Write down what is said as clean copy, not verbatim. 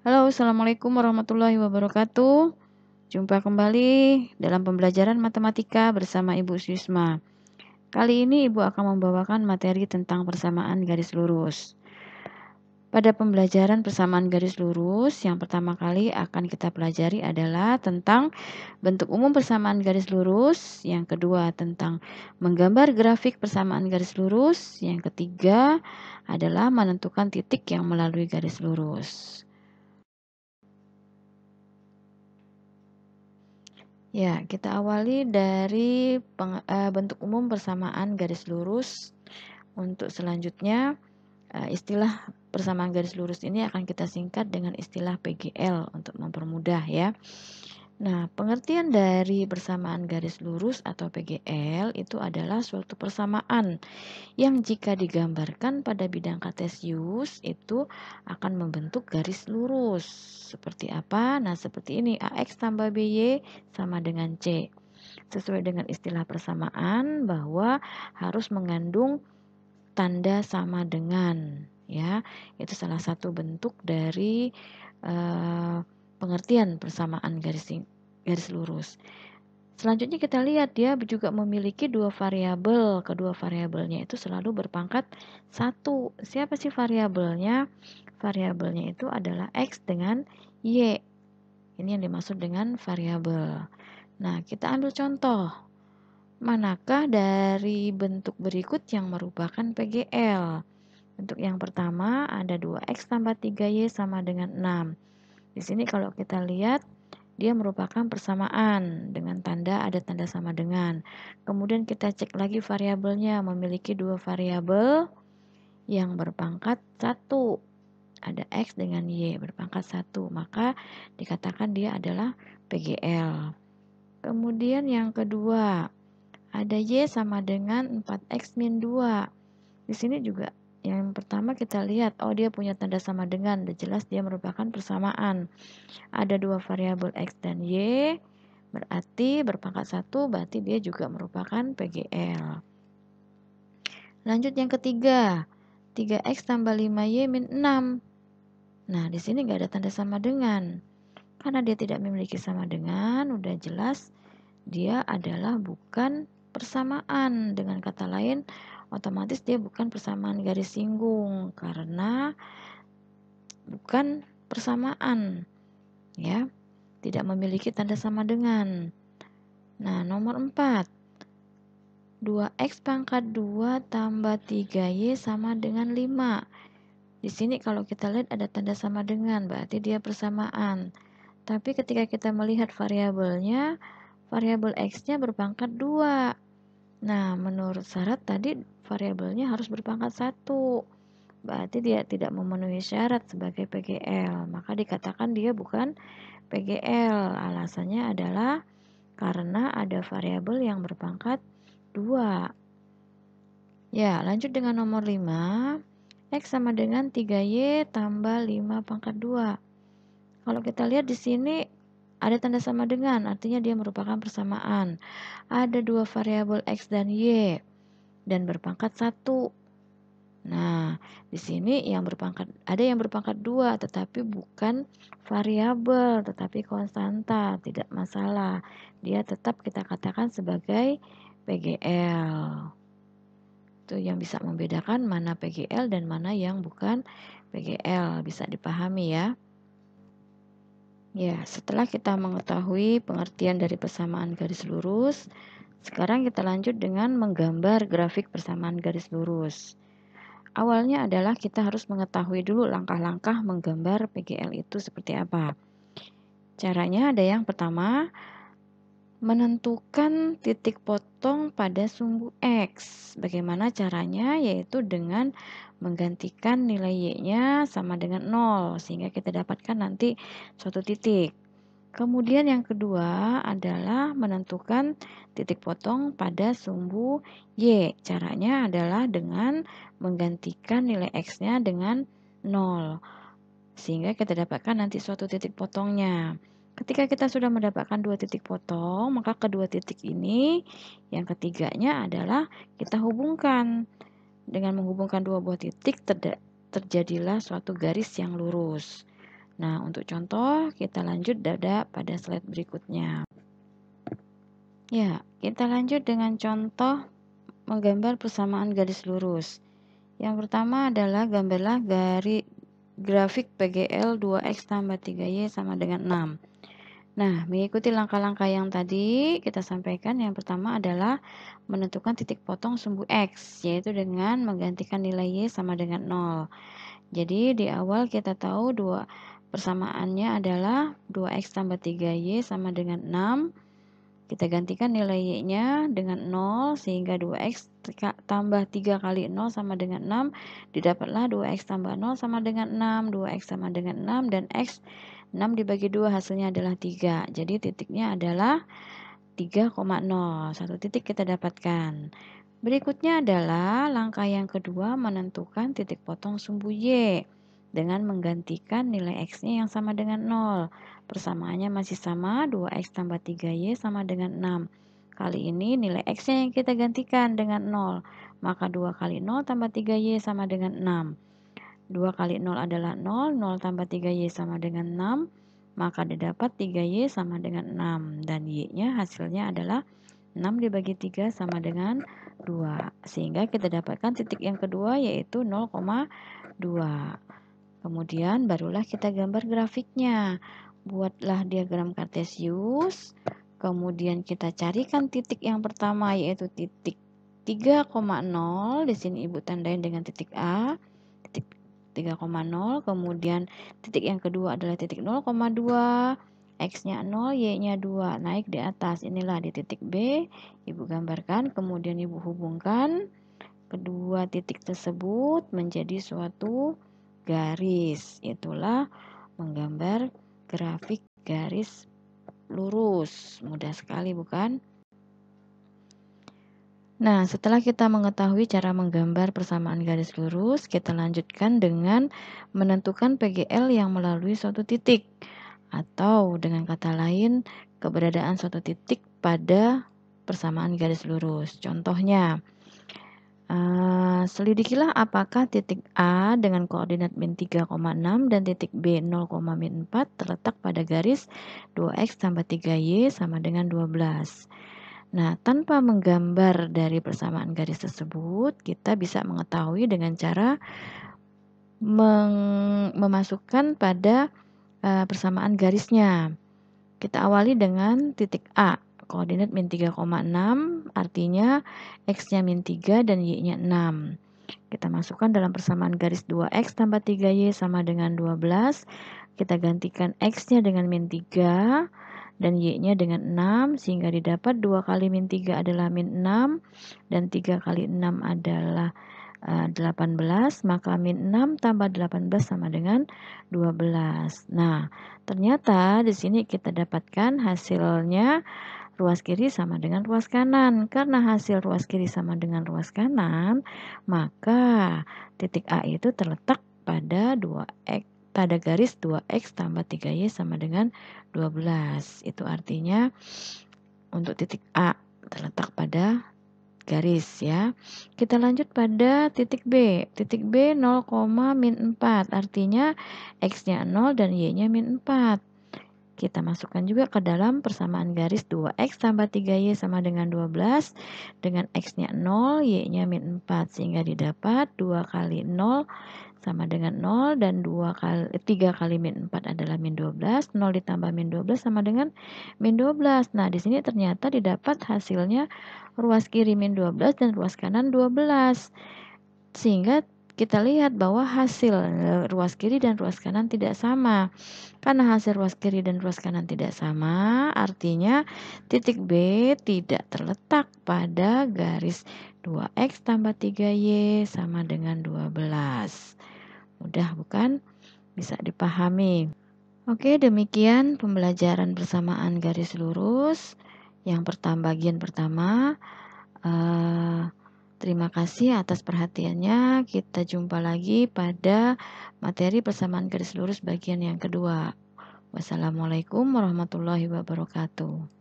Halo, Assalamualaikum warahmatullahi wabarakatuh. Jumpa kembali dalam pembelajaran matematika bersama Ibu Susma. Kali ini Ibu akan membawakan materi tentang persamaan garis lurus. Pada pembelajaran persamaan garis lurus, yang pertama kali akan kita pelajari adalah tentang bentuk umum persamaan garis lurus, yang kedua tentang menggambar grafik persamaan garis lurus, yang ketiga adalah menentukan titik yang melalui garis lurus. Ya, kita awali dari bentuk umum persamaan garis lurus. Untuk selanjutnya, istilah persamaan garis lurus ini akan kita singkat dengan istilah PGL untuk mempermudah ya. Nah, pengertian dari persamaan garis lurus atau PGL itu adalah suatu persamaan yang jika digambarkan pada bidang kartesius itu akan membentuk garis lurus. Seperti apa? Nah, seperti ini, AX tambah BY sama dengan C. Sesuai dengan istilah persamaan bahwa harus mengandung tanda sama dengan, ya. Itu salah satu bentuk dari pengertian persamaan garis lurus. Selanjutnya kita lihat dia juga memiliki dua variabel. Kedua variabelnya itu selalu berpangkat 1. Siapa sih variabelnya? Variabelnya itu adalah X dengan Y. Ini yang dimaksud dengan variabel. Nah, kita ambil contoh. Manakah dari bentuk berikut yang merupakan PGL? Bentuk yang pertama ada 2X tambah 3Y sama dengan 6. Di sini kalau kita lihat dia merupakan persamaan dengan ada tanda sama dengan. Kemudian kita cek lagi variabelnya, memiliki dua variabel yang berpangkat 1. Ada X dengan Y berpangkat 1, maka dikatakan dia adalah PGL. Kemudian yang kedua, ada Y sama dengan 4X min 2. Di sini juga yang pertama kita lihat, oh dia punya tanda sama dengan, udah jelas dia merupakan persamaan. Ada dua variabel X dan Y, berarti berpangkat 1, berarti dia juga merupakan PGL. Lanjut yang ketiga, 3X tambah 5Y min 6. Nah, di sini nggak ada tanda sama dengan. Karena dia tidak memiliki sama dengan, udah jelas dia adalah bukan persamaan. Dengan kata lain, otomatis dia bukan persamaan garis singgung karena bukan persamaan, ya. Tidak memiliki tanda sama dengan. Nah, nomor 4. 2X pangkat 2 tambah 3Y sama dengan 5. Di sini kalau kita lihat ada tanda sama dengan, berarti dia persamaan. Tapi ketika kita melihat variabelnya, variabel X-nya berpangkat 2. Nah, menurut syarat tadi variabelnya harus berpangkat 1. Berarti dia tidak memenuhi syarat sebagai PGL. Maka dikatakan dia bukan PGL. Alasannya adalah karena ada variabel yang berpangkat 2. Ya, lanjut dengan nomor 5. X sama dengan 3Y tambah 5 pangkat 2. Kalau kita lihat di sini ada tanda sama dengan, artinya dia merupakan persamaan. Ada dua variabel X dan Y dan berpangkat 1. Nah, di sini ada yang berpangkat 2 tetapi bukan variabel, tetapi konstanta, tidak masalah. Dia tetap kita katakan sebagai PGL. Itu yang bisa membedakan mana PGL dan mana yang bukan PGL, bisa dipahami ya. Ya, setelah kita mengetahui pengertian dari persamaan garis lurus, sekarang kita lanjut dengan menggambar grafik persamaan garis lurus. Awalnya adalah kita harus mengetahui dulu langkah-langkah menggambar PGL itu seperti apa. Caranya ada yang pertama, menentukan titik potong pada sumbu X. Bagaimana caranya? Yaitu dengan menggantikan nilai Y-nya sama dengan 0, sehingga kita dapatkan nanti suatu titik. Kemudian yang kedua adalah menentukan titik potong pada sumbu Y. Caranya adalah dengan menggantikan nilai X-nya dengan 0, sehingga kita dapatkan nanti suatu titik potongnya. Ketika kita sudah mendapatkan dua titik potong, maka kedua titik ini yang ketiganya adalah kita hubungkan. Dengan menghubungkan dua buah titik terjadilah suatu garis yang lurus. Nah, untuk contoh kita lanjut pada slide berikutnya. Ya, kita lanjut dengan contoh menggambar persamaan garis lurus. Yang pertama adalah gambarlah grafik PGL 2X tambah 3Y sama dengan 6. Nah, mengikuti langkah-langkah yang tadi kita sampaikan, yang pertama adalah menentukan titik potong sumbu X, yaitu dengan menggantikan nilai Y sama dengan 0. Jadi di awal kita tahu persamaannya adalah 2X tambah 3Y sama dengan 6. Kita gantikan nilai Y-nya dengan 0, sehingga 2X tambah 3 kali 0 sama dengan 6. Didapatlah 2X tambah 0 sama dengan 6, 2X sama dengan 6, dan X 6 dibagi 2 hasilnya adalah 3. Jadi titiknya adalah 3,0. Satu titik kita dapatkan. Berikutnya adalah langkah yang kedua, menentukan titik potong sumbu Y dengan menggantikan nilai X-nya yang sama dengan 0. Persamaannya masih sama, 2X tambah 3Y sama dengan 6. Kali ini nilai X-nya yang kita gantikan dengan 0. Maka 2 kali 0 tambah 3Y sama dengan 6. 2 kali 0 adalah 0, 0 tambah 3Y sama dengan 6. Maka didapat 3Y sama dengan 6. Dan Y-nya hasilnya adalah 6 dibagi 3 sama dengan 2. Sehingga kita dapatkan titik yang kedua yaitu 0,2. Kemudian barulah kita gambar grafiknya. Buatlah diagram kartesius. Kemudian kita carikan titik yang pertama yaitu titik 3,0. Di sini Ibu tandain dengan titik A. Titik 3,0. Kemudian titik yang kedua adalah titik 0,2. X-nya 0, Y-nya 2, naik di atas. Inilah di titik B, Ibu gambarkan, kemudian Ibu hubungkan kedua titik tersebut menjadi suatu garis. Itulah menggambar grafik garis lurus. Mudah sekali, bukan? Nah, setelah kita mengetahui cara menggambar persamaan garis lurus, kita lanjutkan dengan menentukan PGL yang melalui suatu titik. Atau dengan kata lain, keberadaan suatu titik pada persamaan garis lurus. Contohnya, selidikilah apakah titik A dengan koordinat min 3,6 dan titik B 0, min 4 terletak pada garis 2X tambah 3Y sama dengan 12. Nah, tanpa menggambar dari persamaan garis tersebut, kita bisa mengetahui dengan cara memasukkan pada persamaan garisnya. Kita awali dengan titik A, koordinat min 3,6, artinya X-nya min 3 dan Y-nya 6. Kita masukkan dalam persamaan garis 2X tambah 3Y sama dengan 12. Kita gantikan X-nya dengan min 3 dan Y-nya dengan 6, sehingga didapat 2 kali min 3 adalah min 6 dan 3 kali 6 adalah 18, maka min 6 tambah 18 sama dengan 12. Nah, ternyata di sini kita dapatkan hasilnya ruas kiri sama dengan ruas kanan. Karena hasil ruas kiri sama dengan ruas kanan, maka titik A itu terletak pada garis 2X tambah 3Y sama dengan 12. Itu artinya untuk titik A terletak pada garis, ya. Kita lanjut pada titik B. Titik B 0, min 4. Artinya X-nya 0 dan Y-nya min 4. Kita masukkan juga ke dalam persamaan garis 2X tambah 3Y sama dengan 12. Dengan X-nya 0, Y-nya min 4. Sehingga didapat 2 kali 0 sama dengan 0 dan 3 kali min 4 adalah min 12. 0 ditambah min 12 sama dengan min 12. Nah, di sini ternyata didapat hasilnya ruas kiri min 12 dan ruas kanan 12. Sehingga kita lihat bahwa hasil ruas kiri dan ruas kanan tidak sama. Karena hasil ruas kiri dan ruas kanan tidak sama, artinya titik B tidak terletak pada garis 2X tambah 3Y sama dengan 12. Mudah, bukan? Bisa dipahami. Oke, demikian pembelajaran persamaan garis lurus yang bagian pertama. Terima kasih atas perhatiannya. Kita jumpa lagi pada materi persamaan garis lurus bagian yang kedua. Wassalamualaikum warahmatullahi wabarakatuh.